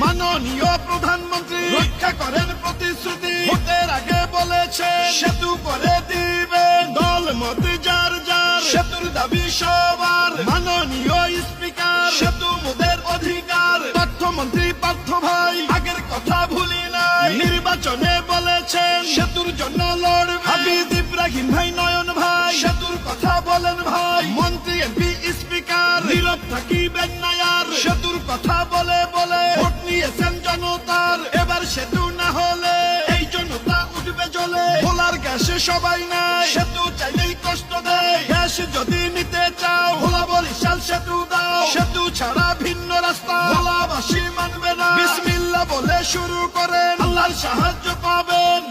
মাননীয় প্রধানমন্ত্রী রক্ষা করেন প্রতিশ্রুতি। ভোটের আগে বলেছে সেতু করে দিবেন, দল মত যার যার সেতুর দাবি সবার। মাননীয় স্পিকার সেতু মোদের অধিকার। তথ্যমন্ত্রী পার্থ ভাই আগের কথা ভুলি নাই, নির্বাচনে বলেছেন সেতুর জন্য লড়বেন। হাফিজ ইব্রাহিম ভাই, নয়ন ভাই সেতুর কথা বলেন ভাই। মন্ত্রী এমপি স্পিকার নীরব থাকিবেন না আর, সেতুর কথা বলে বলে ভোট নিয়েছেন জনতার। এবার সেতু না হলে এই জনতা উঠবে জ্বলে। ভোলার গ্যাসে সবাই নাই, সেতু চাইলেই কষ্ট দেয়। গ্যাস যদি নিতে চাও ভোলা বরিশাল সেতু দাও, সেতু ছাড়া ভিন্ন রাস্তা ভোলাবাসী মানবে না। বিসমিল্লাহ বলে শুরু করেন, আল্লাহর সাহায্য পাবেন।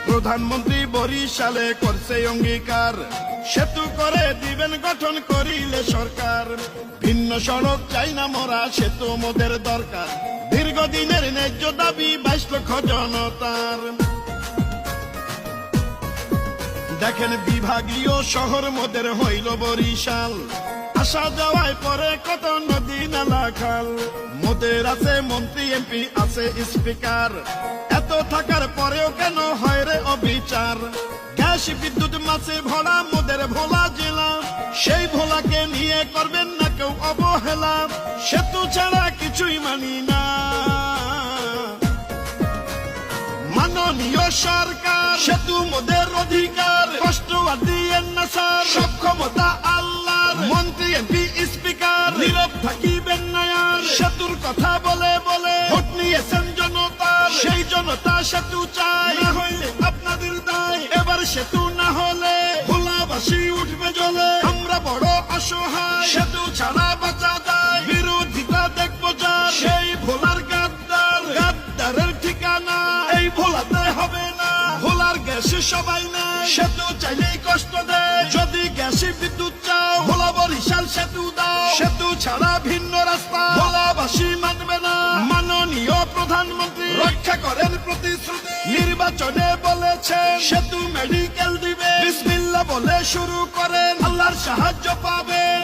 প্রধানমন্ত্রী বরিশালে করছে অঙ্গীকার, সেতু করে দিবেন গঠন করিলে সরকার। ভিন্ন সড়ক চাই না মোরা, সেতু মোদের দরকার। দীর্ঘদিনের ন্যায্য দাবি 22 লক্ষ জনতার। দেখেন বিভাগীয় শহর মোদের হইল বরিশাল, আসা যাওয়ায় পরে কত নদী নালা খাল। মোদের আছে মন্ত্রী এমপি আছে স্পিকার, এত থাকার পরেও কেন হয় রে অবিচার। গ্যাস বিদ্যুৎ মাছে ভরা মোদের ভোলা জেলা, সেই ভোলাকে নিয়ে করবেন না কেউ অবহেলা। সেতু ছাড়া কিছুই মানি না। মাননীয় সরকার সেতু মোদের অধিকার, কষ্ট আর দিয়েন না স্যার, সব ক্ষমতা আল্লাহর। মন্ত্রী এমপি স্পিকার নীরব থাকিবেন না আর, সেতুর কথা বলে বলে ভোট নিয়েছেন জনতার। সেই জনতা সেতু চায়, না হইলে আপনাদের দায়। এবার সেতু না হলে ভোলাবাসী উঠবে জ্বলে। আমরা বড় অসহায়, সেতু ছাড়া বাঁচা যায়। বিরোধিতা দেখবো যার, সেই ভোলার গাদ্দার। গাদ্দারের ঠিকানা এই ভোলাতে হবে না। ভোলার গ্যাসে সবাই নাই, সেতু চাইলেই কষ্ট দেয়। যদি গ্যাসে বিদ্যুৎ চাও ভোলা বরিশাল সেতু দাও, সেতু ছাড়া ভিন্ন রাস্তা ভোলাবাসী মানবে না। মাননীয় প্রধানমন্ত্রী রক্ষা করেন প্রতিশ্রুতি। নির্বাচনে বলেছেন সেতু মেডিকেল দিবে। বিসমিল্লাহ বলে শুরু করেন, আল্লাহর সাহায্য পাবেন।